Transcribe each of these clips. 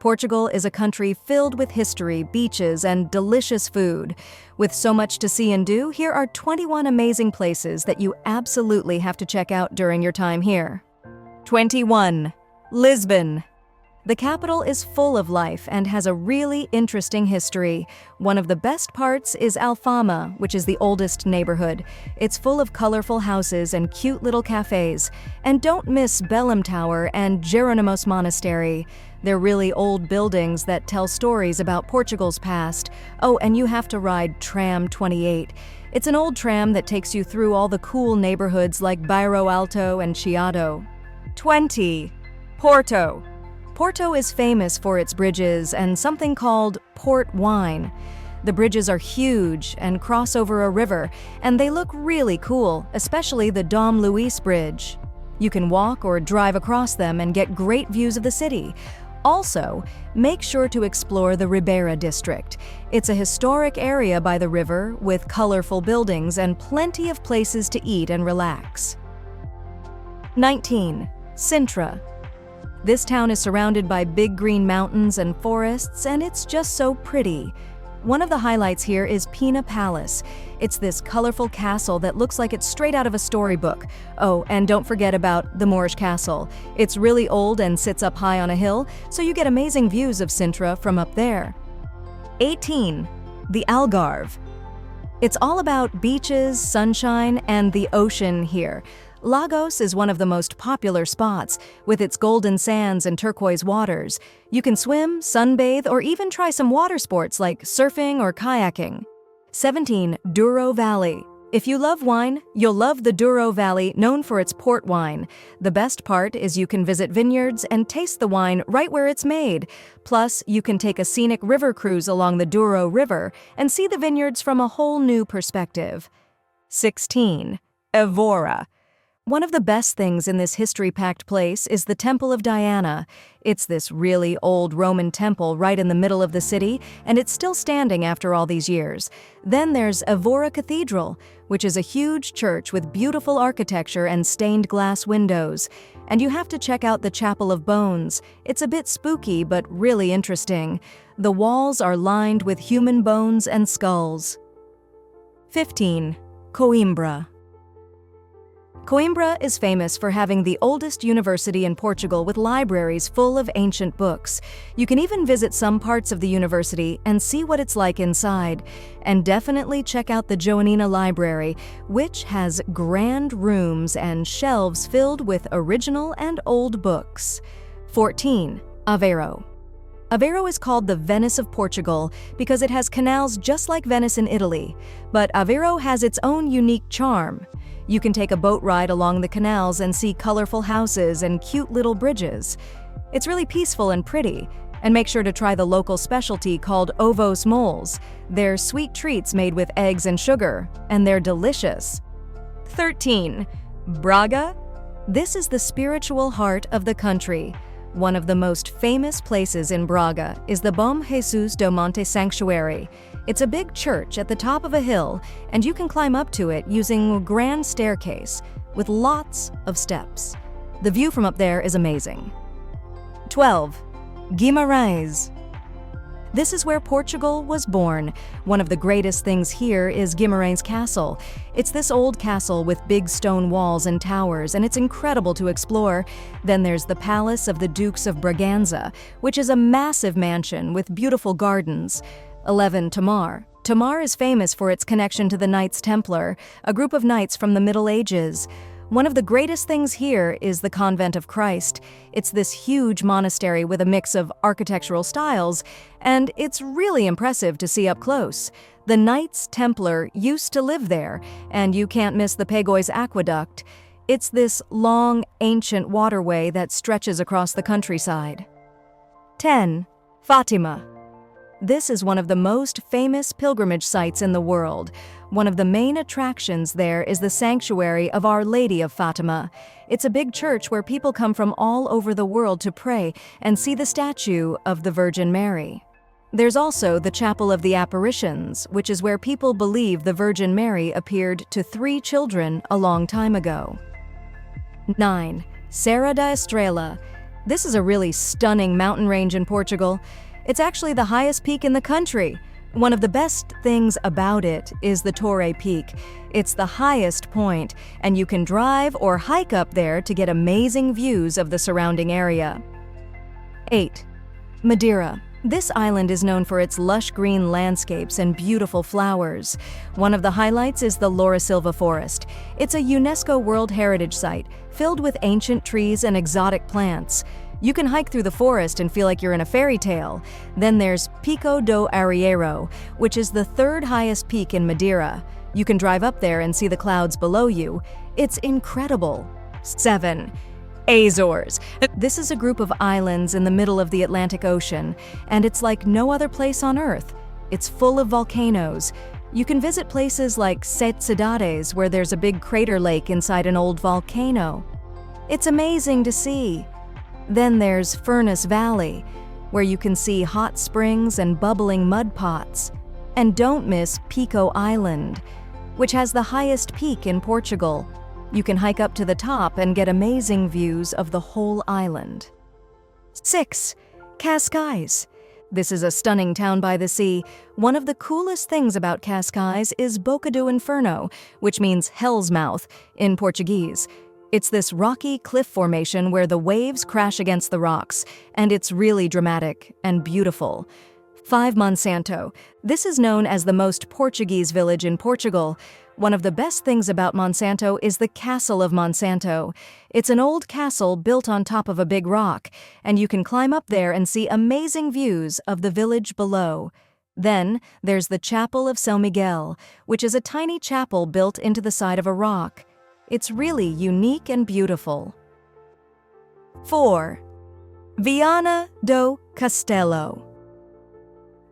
Portugal is a country filled with history, beaches, and delicious food. With so much to see and do, here are 21 amazing places that you absolutely have to check out during your time here. 21. Lisbon. The capital is full of life and has a really interesting history. One of the best parts is Alfama, which is the oldest neighborhood. It's full of colorful houses and cute little cafes. And don't miss Belem Tower and Jeronimos Monastery. They're really old buildings that tell stories about Portugal's past. Oh, and you have to ride Tram 28. It's an old tram that takes you through all the cool neighborhoods like Bairro Alto and Chiado. 20. Porto. Porto is famous for its bridges and something called port wine. The bridges are huge and cross over a river, and they look really cool, especially the Dom Luis Bridge. You can walk or drive across them and get great views of the city. Also, make sure to explore the Ribeira District. It's a historic area by the river with colorful buildings and plenty of places to eat and relax. 19. Sintra. This town is surrounded by big green mountains and forests, and it's just so pretty. One of the highlights here is Pina Palace. It's this colorful castle that looks like it's straight out of a storybook. Oh, and don't forget about the Moorish Castle. It's really old and sits up high on a hill, so you get amazing views of Sintra from up there. 18. The Algarve. It's all about beaches, sunshine, and the ocean here. Lagos is one of the most popular spots, with its golden sands and turquoise waters. You can swim, sunbathe, or even try some water sports like surfing or kayaking. 17. Douro Valley. If you love wine, you'll love the Douro Valley, known for its port wine. The best part is you can visit vineyards and taste the wine right where it's made. Plus, you can take a scenic river cruise along the Douro River and see the vineyards from a whole new perspective. 16. Evora. One of the best things in this history-packed place is the Temple of Diana. It's this really old Roman temple right in the middle of the city, and it's still standing after all these years. Then there's Evora Cathedral, which is a huge church with beautiful architecture and stained glass windows. And you have to check out the Chapel of Bones. It's a bit spooky, but really interesting. The walls are lined with human bones and skulls. 15. Coimbra. Coimbra is famous for having the oldest university in Portugal with libraries full of ancient books. You can even visit some parts of the university and see what it's like inside. And definitely check out the Joanina Library, which has grand rooms and shelves filled with original and old books. 14. Aveiro. Aveiro is called the Venice of Portugal because it has canals just like Venice in Italy. But Aveiro has its own unique charm. You can take a boat ride along the canals and see colorful houses and cute little bridges. It's really peaceful and pretty. And make sure to try the local specialty called ovos moles. They're sweet treats made with eggs and sugar, and they're delicious. 13. Braga. This is the spiritual heart of the country. One of the most famous places in Braga is the Bom Jesus do Monte Sanctuary. It's a big church at the top of a hill, and you can climb up to it using a grand staircase with lots of steps. The view from up there is amazing. 12. Guimarães. This is where Portugal was born. One of the greatest things here is Guimarães Castle. It's this old castle with big stone walls and towers, and it's incredible to explore. Then there's the Palace of the Dukes of Braganza, which is a massive mansion with beautiful gardens. 11. Tomar. Tomar is famous for its connection to the Knights Templar, a group of knights from the Middle Ages. One of the greatest things here is the Convent of Christ. It's this huge monastery with a mix of architectural styles, and it's really impressive to see up close. The Knights Templar used to live there, and you can't miss the Pegois Aqueduct. It's this long, ancient waterway that stretches across the countryside. 10. Fatima. This is one of the most famous pilgrimage sites in the world. One of the main attractions there is the sanctuary of Our Lady of Fatima. It's a big church where people come from all over the world to pray and see the statue of the Virgin Mary. There's also the Chapel of the Apparitions, which is where people believe the Virgin Mary appeared to 3 children a long time ago. 9. Serra da Estrela. This is a really stunning mountain range in Portugal. It's actually the highest peak in the country. One of the best things about it is the Torre Peak. It's the highest point, and you can drive or hike up there to get amazing views of the surrounding area. 8. Madeira. This island is known for its lush green landscapes and beautiful flowers. One of the highlights is the Laura Silva Forest. It's a UNESCO World Heritage Site, filled with ancient trees and exotic plants. You can hike through the forest and feel like you're in a fairy tale. Then there's Pico do Arrieiro, which is the third highest peak in Madeira. You can drive up there and see the clouds below you. It's incredible. 7. Azores. This is a group of islands in the middle of the Atlantic Ocean, and it's like no other place on Earth. It's full of volcanoes. You can visit places like Sete Cidades, where there's a big crater lake inside an old volcano. It's amazing to see. Then there's Furnace Valley, where you can see hot springs and bubbling mud pots. And don't miss Pico Island, which has the highest peak in Portugal. You can hike up to the top and get amazing views of the whole island. 6. Cascais. This is a stunning town by the sea. One of the coolest things about Cascais is Boca do Inferno, which means Hell's Mouth in Portuguese. It's this rocky cliff formation where the waves crash against the rocks, and it's really dramatic and beautiful. 5. Monsanto. This is known as the most Portuguese village in Portugal. One of the best things about Monsanto is the Castle of Monsanto. It's an old castle built on top of a big rock, and you can climb up there and see amazing views of the village below. Then there's the Chapel of São Miguel, which is a tiny chapel built into the side of a rock. It's really unique and beautiful. 4. Viana do Castelo.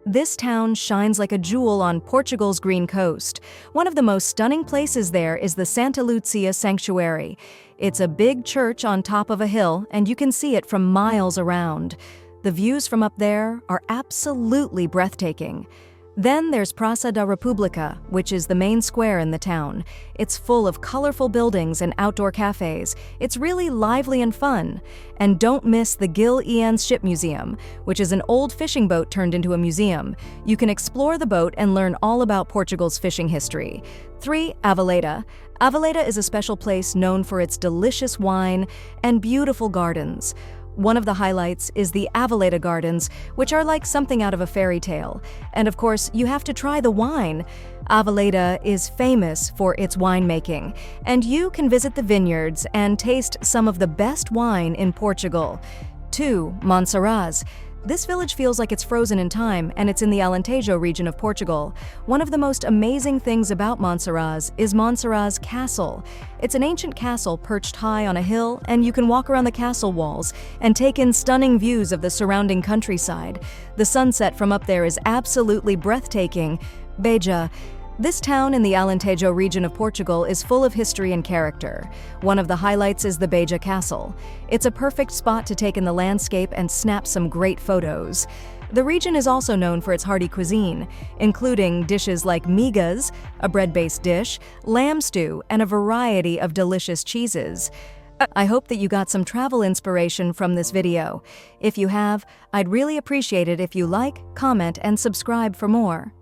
This town shines like a jewel on Portugal's green coast. One of the most stunning places there is the Santa Lucia Sanctuary. It's a big church on top of a hill, and you can see it from miles around. The views from up there are absolutely breathtaking. Then there's Praça da República, which is the main square in the town. It's full of colorful buildings and outdoor cafes. It's really lively and fun. And don't miss the Gil Ian's Ship Museum, which is an old fishing boat turned into a museum. You can explore the boat and learn all about Portugal's fishing history. 3. Aveleda. Aveleda is a special place known for its delicious wine and beautiful gardens. One of the highlights is the Aveleda Gardens, which are like something out of a fairy tale. And of course, you have to try the wine. Aveleda is famous for its winemaking, and you can visit the vineyards and taste some of the best wine in Portugal. 2. Monsaraz. This village feels like it's frozen in time, and it's in the Alentejo region of Portugal. One of the most amazing things about Monsaraz is Monsaraz Castle. It's an ancient castle perched high on a hill, and you can walk around the castle walls and take in stunning views of the surrounding countryside. The sunset from up there is absolutely breathtaking. Beja. This town in the Alentejo region of Portugal is full of history and character. One of the highlights is the Beja Castle. It's a perfect spot to take in the landscape and snap some great photos. The region is also known for its hearty cuisine, including dishes like migas, a bread-based dish, lamb stew, and a variety of delicious cheeses. I hope that you got some travel inspiration from this video. If you have, I'd really appreciate it if you like, comment, and subscribe for more.